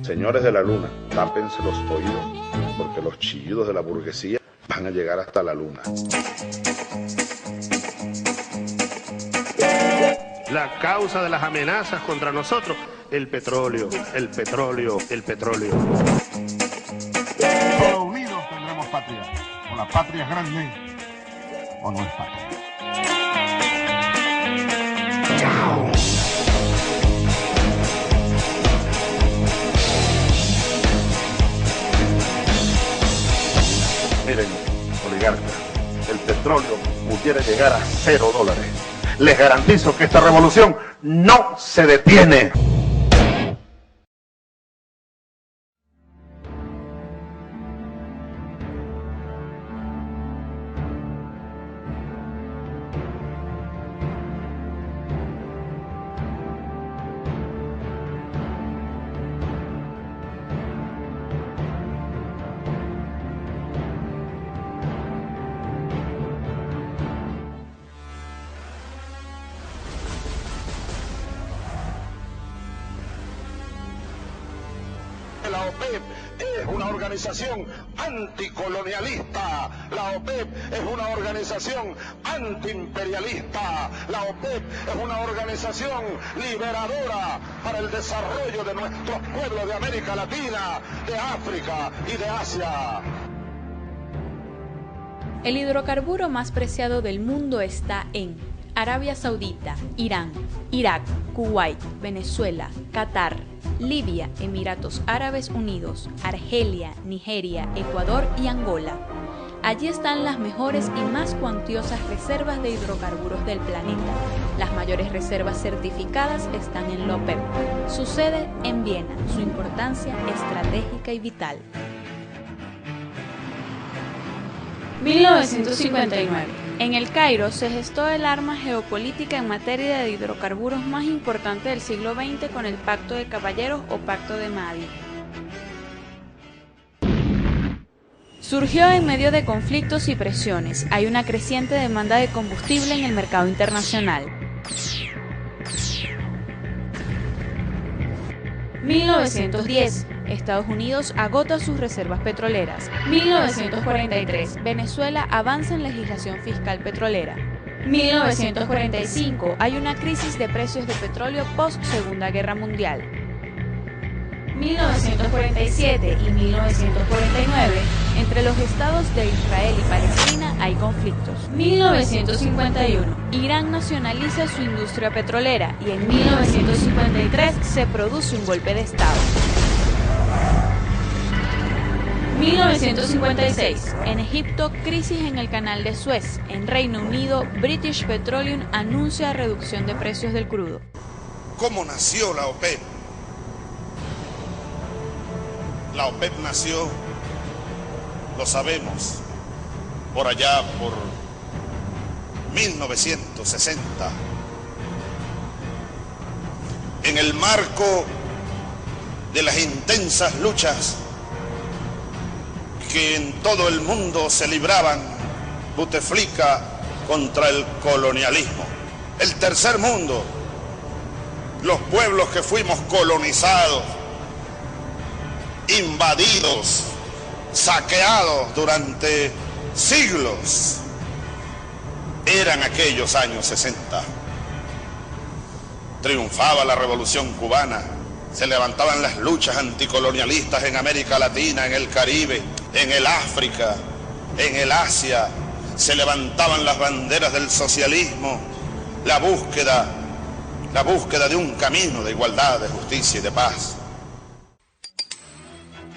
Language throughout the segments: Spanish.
Señores de la luna, tápense los oídos, porque los chillidos de la burguesía van a llegar hasta la luna. La causa de las amenazas contra nosotros, el petróleo, el petróleo, el petróleo. Solo unidos tendremos patria. O la patria es grande, o no es patria. Miren, oligarcas, el petróleo pudiera llegar a $0. Les garantizo que esta revolución no se detiene. La OPEP es una organización anticolonialista, la OPEP es una organización antiimperialista, la OPEP es una organización liberadora para el desarrollo de nuestros pueblos de América Latina, de África y de Asia. El hidrocarburo más preciado del mundo está en Arabia Saudita, Irán, Irak, Kuwait, Venezuela, Qatar, Libia, Emiratos Árabes Unidos, Argelia, Nigeria, Ecuador y Angola. Allí están las mejores y más cuantiosas reservas de hidrocarburos del planeta. Las mayores reservas certificadas están en la OPEP. Su sede en Viena, su importancia estratégica y vital. 1959. En El Cairo se gestó el arma geopolítica en materia de hidrocarburos más importante del siglo XX con el Pacto de Caballeros o Pacto de Mahdi. Surgió en medio de conflictos y presiones. Hay una creciente demanda de combustible en el mercado internacional. 1910. Estados Unidos agota sus reservas petroleras. 1943. Venezuela avanza en legislación fiscal petrolera. 1945. Hay una crisis de precios de petróleo post-Segunda Guerra Mundial. 1947 y 1949. Entre los estados de Israel y Palestina hay conflictos. 1951. Irán nacionaliza su industria petrolera y en 1953 se produce un golpe de estado. 1956. En Egipto, crisis en el canal de Suez. En Reino Unido, British Petroleum anuncia reducción de precios del crudo. ¿Cómo nació la OPEP? La OPEP nació, lo sabemos, por allá por 1960, en el marco de las intensas luchas que en todo el mundo se libraban Buteflika contra el colonialismo. El tercer mundo, los pueblos que fuimos colonizados, invadidos, saqueados durante siglos, eran aquellos años 60. Triunfaba la Revolución Cubana, se levantaban las luchas anticolonialistas en América Latina, en el Caribe, en el África, en el Asia, se levantaban las banderas del socialismo, la búsqueda de un camino de igualdad, de justicia y de paz.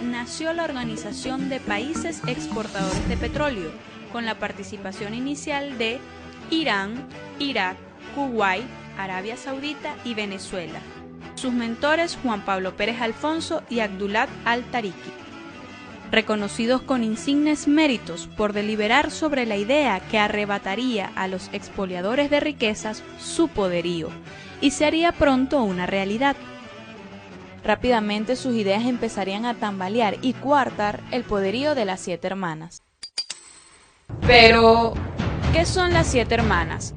Nació la Organización de Países Exportadores de Petróleo, con la participación inicial de Irán, Irak, Kuwait, Arabia Saudita y Venezuela. Sus mentores Juan Pablo Pérez Alfonso y Abdullah al-Tariki, reconocidos con insignes méritos por deliberar sobre la idea que arrebataría a los expoliadores de riquezas su poderío, y se haría pronto una realidad. Rápidamente sus ideas empezarían a tambalear y coartar el poderío de las 7 hermanas. Pero, ¿qué son las 7 hermanas?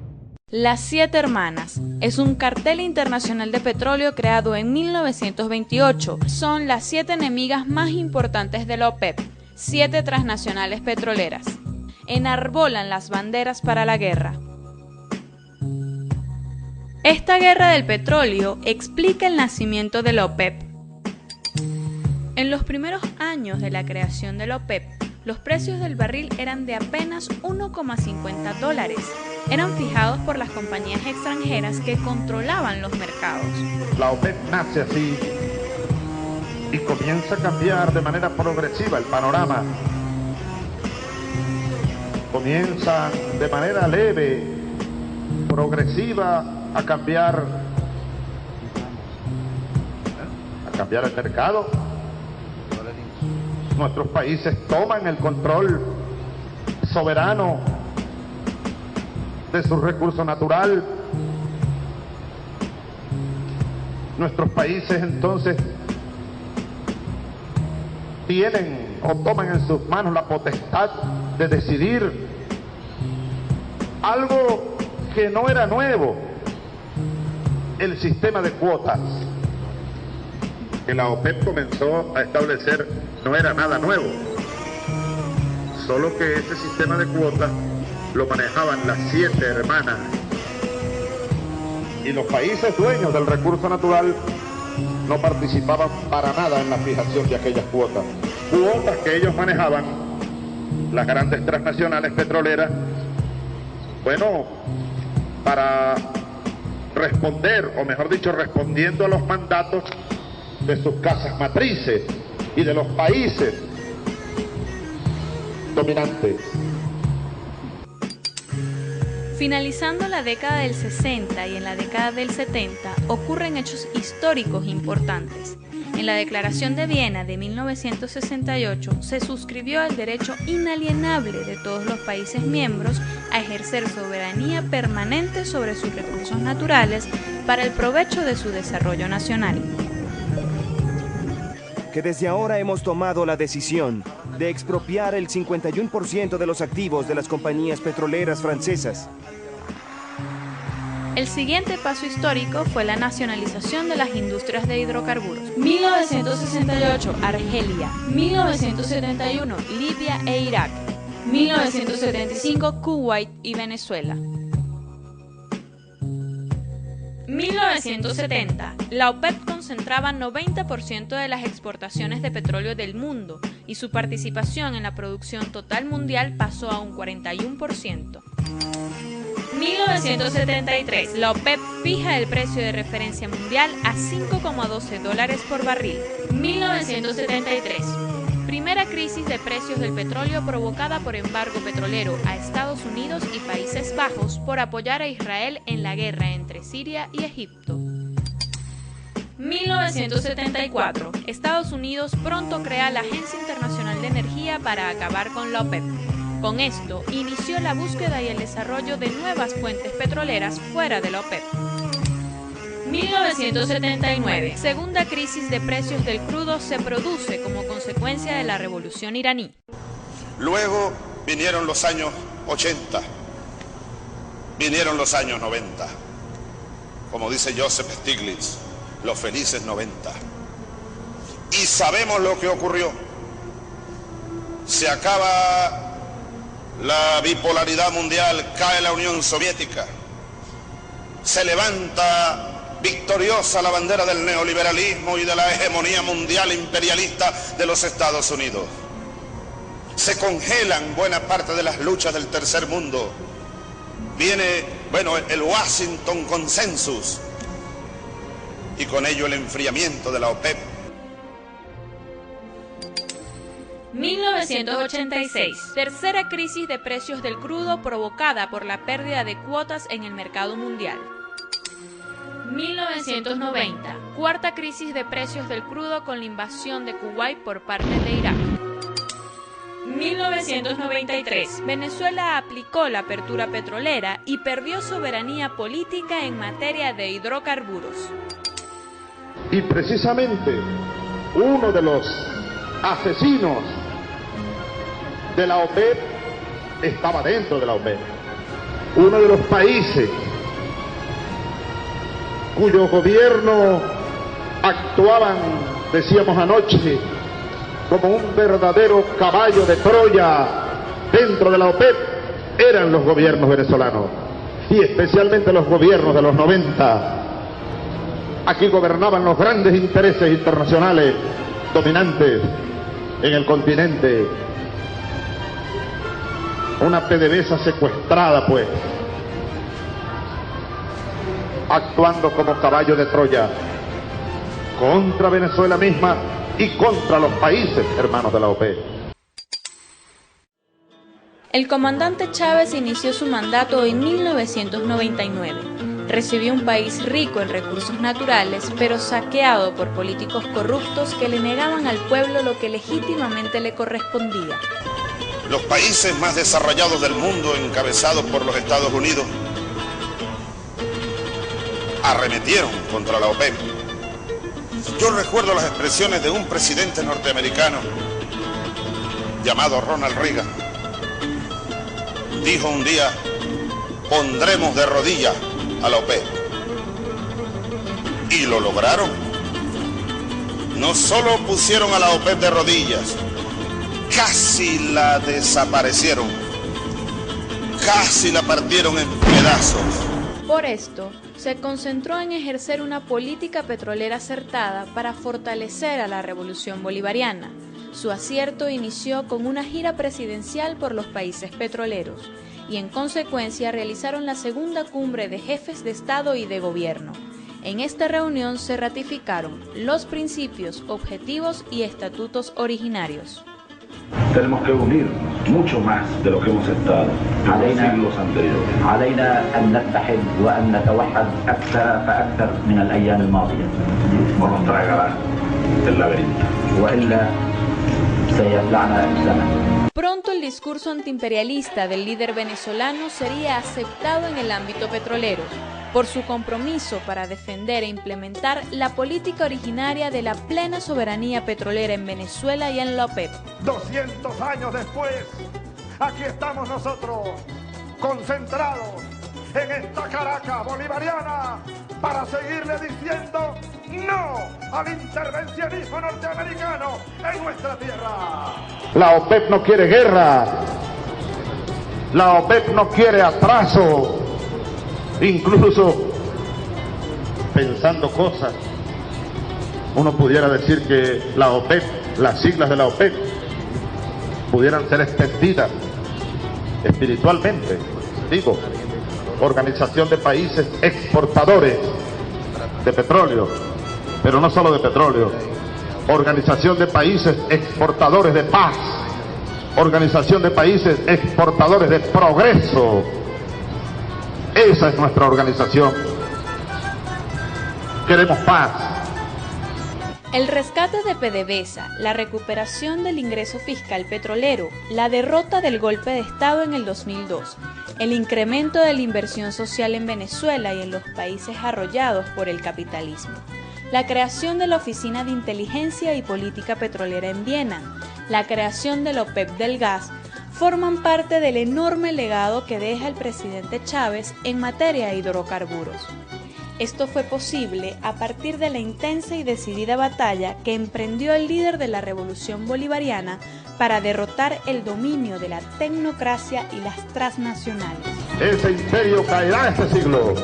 Las Siete Hermanas es un cartel internacional de petróleo creado en 1928. Son las 7 enemigas más importantes de la OPEP, 7 transnacionales petroleras. Enarbolan las banderas para la guerra. Esta guerra del petróleo explica el nacimiento de la OPEP. En los primeros años de la creación de la OPEP, los precios del barril eran de apenas $1,50. Eran fijados por las compañías extranjeras que controlaban los mercados. La OPEP nace así y comienza a cambiar de manera progresiva el panorama. Comienza de manera leve, progresiva, a cambiar el mercado. Nuestros países toman el control soberano de su recurso natural. Nuestros países entonces tienen o toman en sus manos la potestad de decidir algo que no era nuevo, el sistema de cuotas que la OPEP comenzó a establecer. No era nada nuevo, solo que ese sistema de cuotas lo manejaban las 7 hermanas y los países dueños del recurso natural no participaban para nada en la fijación de aquellas cuotas. Cuotas que ellos manejaban, las grandes transnacionales petroleras, bueno, para responder, o mejor dicho, respondiendo a los mandatos de sus casas matrices y de los países dominantes. Finalizando la década del 60 y en la década del 70 ocurren hechos históricos importantes. En la Declaración de Viena de 1968 se suscribió el derecho inalienable de todos los países miembros a ejercer soberanía permanente sobre sus recursos naturales para el provecho de su desarrollo nacional. Que desde ahora hemos tomado la decisión de expropiar el 51% de los activos de las compañías petroleras francesas. El siguiente paso histórico fue la nacionalización de las industrias de hidrocarburos. 1968, Argelia. 1971, Libia e Irak. 1975, Kuwait y Venezuela. 1970, la OPEP concentraba 90% de las exportaciones de petróleo del mundo y su participación en la producción total mundial pasó a un 41%. 1973, la OPEP fija el precio de referencia mundial a $5,12 por barril. 1973, primera crisis de precios del petróleo provocada por embargo petrolero a Estados Unidos y Países Bajos por apoyar a Israel en la guerra entre Siria y Egipto. 1974, Estados Unidos pronto crea la Agencia Internacional de Energía para acabar con la OPEP. Con esto, inició la búsqueda y el desarrollo de nuevas fuentes petroleras fuera de la OPEP. 1979, segunda crisis de precios del crudo se produce como consecuencia de la revolución iraní. Luego vinieron los años 80, vinieron los años 90, como dice Joseph Stiglitz, los felices 90. Y sabemos lo que ocurrió. Se acaba la bipolaridad mundial, cae la Unión Soviética, se levanta victoriosa la bandera del neoliberalismo y de la hegemonía mundial imperialista de los Estados Unidos. Se congelan buena parte de las luchas del tercer mundo. Viene, el Washington Consensus y con ello el enfriamiento de la OPEP. 1986, tercera crisis de precios del crudo provocada por la pérdida de cuotas en el mercado mundial. 1990, cuarta crisis de precios del crudo con la invasión de Kuwait por parte de Irak. 1993, Venezuela aplicó la apertura petrolera y perdió soberanía política en materia de hidrocarburos. Y precisamente uno de los asesinos de la OPEP estaba dentro de la OPEP. Uno de los países cuyos gobiernos actuaban, decíamos anoche, como un verdadero caballo de Troya dentro de la OPEP, eran los gobiernos venezolanos, y especialmente los gobiernos de los 90. Aquí gobernaban los grandes intereses internacionales dominantes en el continente. Una PDVSA secuestrada, pues, actuando como caballo de Troya contra Venezuela misma y contra los países hermanos de la OPEP. El comandante Chávez inició su mandato en 1999. Recibió un país rico en recursos naturales, pero saqueado por políticos corruptos que le negaban al pueblo lo que legítimamente le correspondía. Los países más desarrollados del mundo, encabezados por los Estados Unidos, arremetieron contra la OPEP. Yo recuerdo las expresiones de un presidente norteamericano llamado Ronald Reagan. Dijo un día: pondremos de rodillas a la OPEP. Y lo lograron. No solo pusieron a la OPEP de rodillas, casi la desaparecieron, casi la partieron en pedazos. Por esto, se concentró en ejercer una política petrolera acertada para fortalecer a la revolución bolivariana. Su acierto inició con una gira presidencial por los países petroleros y en consecuencia realizaron la segunda cumbre de jefes de Estado y de Gobierno. En esta reunión se ratificaron los principios, objetivos y estatutos originarios. Tenemos que unirnos mucho más de lo que hemos estado en los siglos anteriores. O nos tragará el laberinto. Pronto el discurso antiimperialista del líder venezolano sería aceptado en el ámbito petrolero, por su compromiso para defender e implementar la política originaria de la plena soberanía petrolera en Venezuela y en la OPEP. 200 años después, aquí estamos nosotros, concentrados en esta Caracas bolivariana, para seguirle diciendo no al intervencionismo norteamericano en nuestra tierra. La OPEP no quiere guerra, la OPEP no quiere atraso. Incluso pensando cosas, uno pudiera decir que la OPEP, las siglas de la OPEP, pudieran ser extendidas espiritualmente. Digo, Organización de Países Exportadores de Petróleo, pero no solo de petróleo, Organización de Países Exportadores de Paz, Organización de Países Exportadores de Progreso. Esa es nuestra organización. Queremos paz. El rescate de PDVSA, la recuperación del ingreso fiscal petrolero, la derrota del golpe de Estado en el 2002, el incremento de la inversión social en Venezuela y en los países arrollados por el capitalismo, la creación de la Oficina de Inteligencia y Política Petrolera en Viena, la creación de la OPEP del gas, forman parte del enorme legado que deja el presidente Chávez en materia de hidrocarburos. Esto fue posible a partir de la intensa y decidida batalla que emprendió el líder de la revolución bolivariana para derrotar el dominio de la tecnocracia y las transnacionales. Ese imperio caerá este siglo.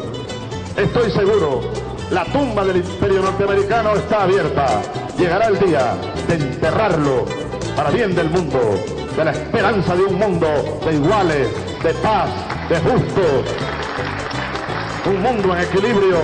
Estoy seguro, la tumba del imperio norteamericano está abierta. Llegará el día de enterrarlo para bien del mundo, de la esperanza de un mundo de iguales, de paz, de justos, un mundo en equilibrio